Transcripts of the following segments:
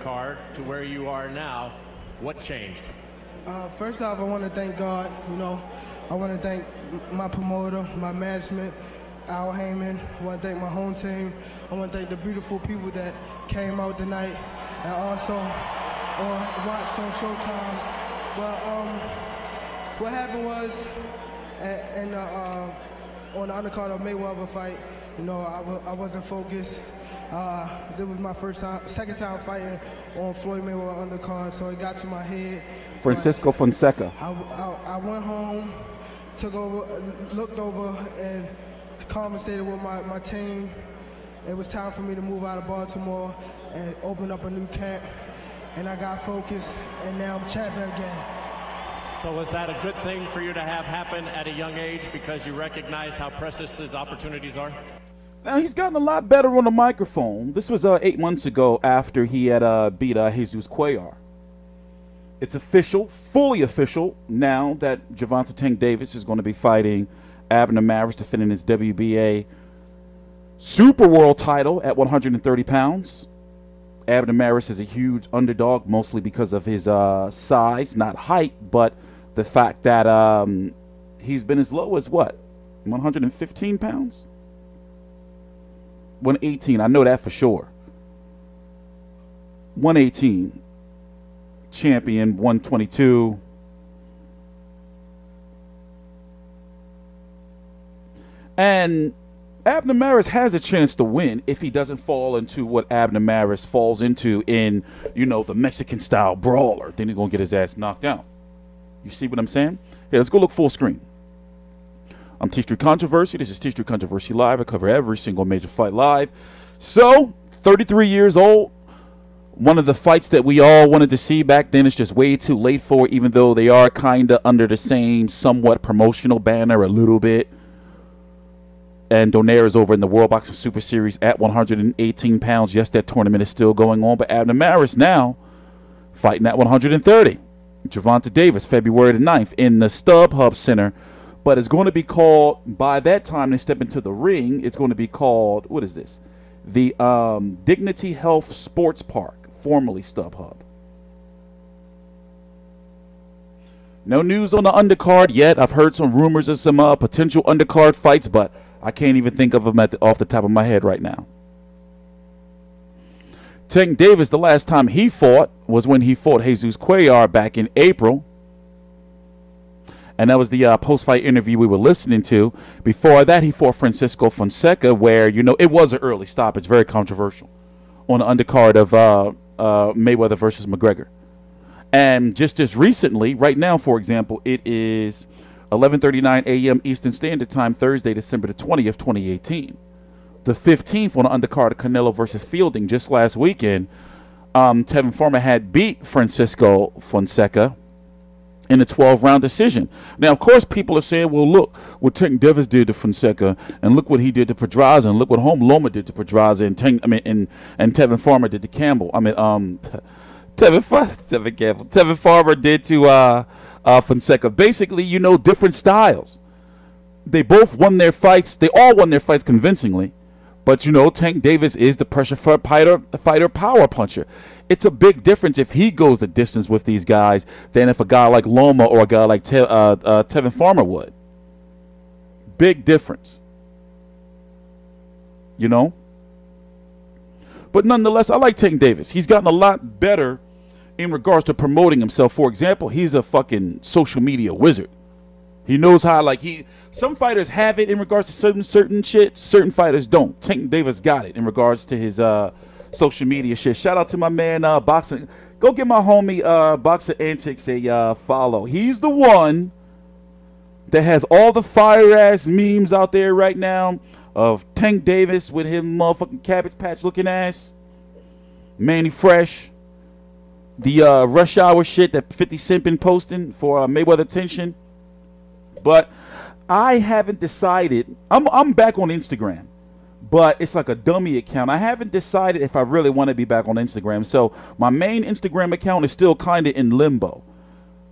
undercard to where you are now. What changed? First off, I want to thank God. You know, I want to thank my promoter, my management, Al Heyman. I want to thank my home team. I want to thank the beautiful people that came out tonight and also watched on Showtime. But what happened was, on the undercard of Mayweather fight, you know, I wasn't focused. This was my second time fighting on Floyd Mayweather undercard, so it got to my head. Francisco Fonseca. I went home, looked over, and conversated with my team. It was time for me to move out of Baltimore and open up a new camp, and I got focused, and now I'm champion again. So was that a good thing for you to have happen at a young age because you recognize how precious these opportunities are? Now, he's gotten a lot better on the microphone. This was 8 months ago after he had beat Jesus Cuellar. It's official, fully official, now that Gervonta Tank Davis is going to be fighting Abner Mares, defending his WBA Super World title at 130 pounds. Abner Mares is a huge underdog, mostly because of his size, not height, but the fact that he's been as low as what, 115 pounds? 118, I know that for sure. 118, champion, 122. And Abner Mares has a chance to win if he doesn't fall into what Abner Mares falls into in, you know, the Mexican-style brawler. Then he's going to get his ass knocked out. You see what I'm saying? Hey, let's go look full screen. I'm TstreeT Controversy. This is TstreeT Controversy Live. I cover every single major fight live. So, 33 years old. One of the fights that we all wanted to see back then is just way too late for, even though they are kind of under the same somewhat promotional banner a little bit. And Donaire is over in the World Boxing Super Series at 118 pounds. Yes, that tournament is still going on. But Abner Mares now fighting at 130. Gervonta Davis, February the 9th in the StubHub Center. But it's going to be called, by that time they step into the ring, it's going to be called, what is this? The Dignity Health Sports Park, formerly StubHub. No news on the undercard yet. I've heard some rumors of some potential undercard fights, but I can't even think of them off the top of my head right now. Tank Davis, the last time he fought was when he fought Jesus Cuellar back in April. And that was the post-fight interview we were listening to. Before that, he fought Francisco Fonseca, where, you know, it was an early stop. It's very controversial on the undercard of Mayweather versus McGregor. And just as recently, right now, for example, it is 11:39 a.m. Eastern Standard Time, Thursday, December the 20th, 2018. The 15th on the undercard of Canelo versus Fielding just last weekend. Tevin Farmer had beat Francisco Fonseca in a 12-round decision. Now, of course, people are saying, well, look what Tank Davis did to Fonseca, and look what he did to Pedraza, and look what Home Loma did to Pedraza, and Tevin Farmer did to Campbell. Tevin Farmer did to Fonseca. Basically, you know, different styles. They both won their fights. They all won their fights convincingly. But, you know, Tank Davis is the pressure fighter power puncher. It's a big difference if he goes the distance with these guys than if a guy like Loma or a guy like Tevin Farmer would. Big difference. You know? But nonetheless, I like Tank Davis. He's gotten a lot better in regards to promoting himself. For example, he's a fucking social media wizard. He knows how, like, some fighters have it in regards to certain shit. Certain fighters don't. Tank Davis got it in regards to his social media shit. Shout out to my man Boxing. Go give my homie Boxer Antics a follow. He's the one that has all the fire ass memes out there right now of Tank Davis with him motherfucking Cabbage Patch looking ass, Manny Fresh, the Rush Hour shit that 50 Cent been posting for Mayweather Tension. But I haven't decided. I'm back on Instagram, but it's like a dummy account. I haven't decided if I really want to be back on Instagram. So my main Instagram account is still kind of in limbo.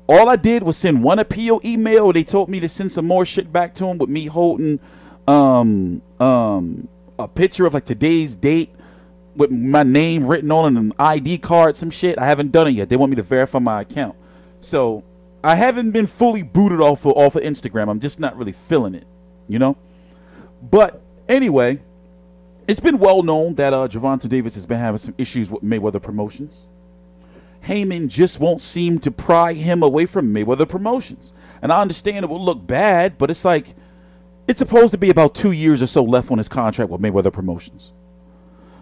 All I did was send one appeal email. They told me to send some more shit back to them with me holding a picture of like today's date with my name written on an ID card, some shit. I haven't done it yet. They want me to verify my account. So I haven't been fully booted off of Instagram. I'm just not really feeling it, you know? But anyway, it's been well known that Gervonta Davis has been having some issues with Mayweather Promotions. Heyman just won't seem to pry him away from Mayweather Promotions. And I understand it will look bad, but it's like, it's supposed to be about 2 years or so left on his contract with Mayweather Promotions.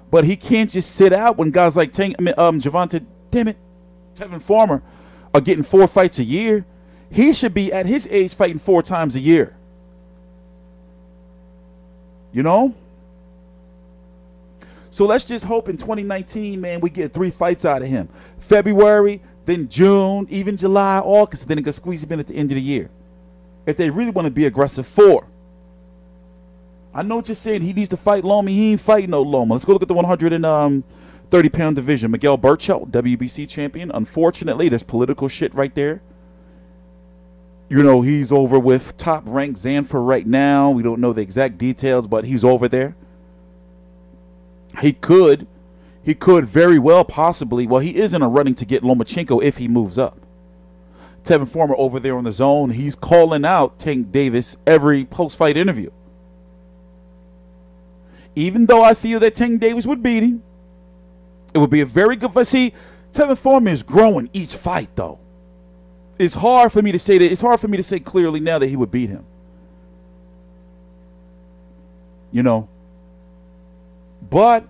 But he can't just sit out when guys like Gervonta, damn it, Tevin Farmer are getting 4 fights a year. He should be, at his age, fighting 4 times a year. You know? So let's just hope in 2019, man, we get 3 fights out of him. February, then June, even July, August, then it can squeeze him in at the end of the year. If they really want to be aggressive 4. I know what you're saying. He needs to fight Loma. He ain't fighting no Loma. Let's go look at the 130-pound division. Miguel Berchelt, WBC champion. Unfortunately, there's political shit right there. You know, he's over with top-ranked Zanfer right now. We don't know the exact details, but he's over there. He could very well possibly, well, he is in a running to get Lomachenko if he moves up. Tevin Farmer over there on the zone, he's calling out Tank Davis every post-fight interview. Even though I feel that Tank Davis would beat him, it would be a very good fight. See, Tevin Farmer is growing each fight, though. It's hard for me to say that. It's hard for me to say clearly now that he would beat him. You know. But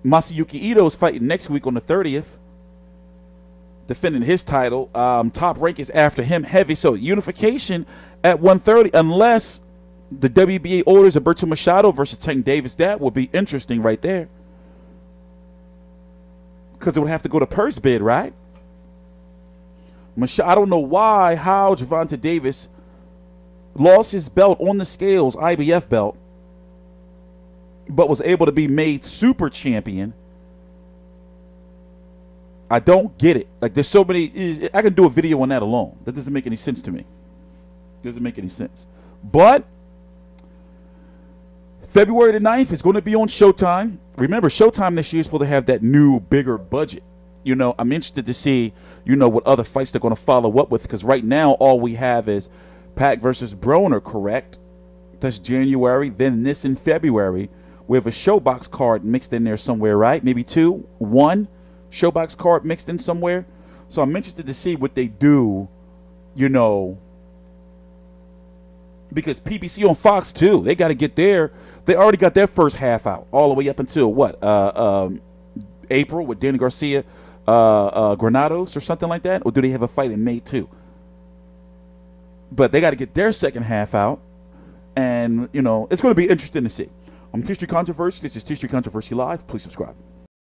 Masayuki Ito is fighting next week on the 30th, defending his title. Top Rank is after him heavy. So unification at 130, unless the WBA orders Alberto Machado versus Tank Davis. That would be interesting right there. Because it would have to go to purse bid, right? I don't know how Gervonta Davis lost his belt on the scales, IBF belt, but was able to be made super champion. I don't get it. Like, there's so many. I can do a video on that alone. That doesn't make any sense to me. Doesn't make any sense. But February the 9th is going to be on Showtime. Remember, Showtime this year is supposed to have that new, bigger budget. You know, I'm interested to see, you know, what other fights they're going to follow up with. Because right now, all we have is Pac versus Broner, correct? That's January. Then this in February. We have a Showbox card mixed in there somewhere, right? Maybe 2, 1 Showbox card mixed in somewhere. So I'm interested to see what they do, you know, because PBC on Fox too, they got to get there. They already got their first half out all the way up until what? April with Danny Garcia, Granados or something like that? Or do they have a fight in May too? But they got to get their second half out. And, you know, it's going to be interesting to see. I'm TstreeT Controversy. This is TstreeT Controversy Live. Please subscribe.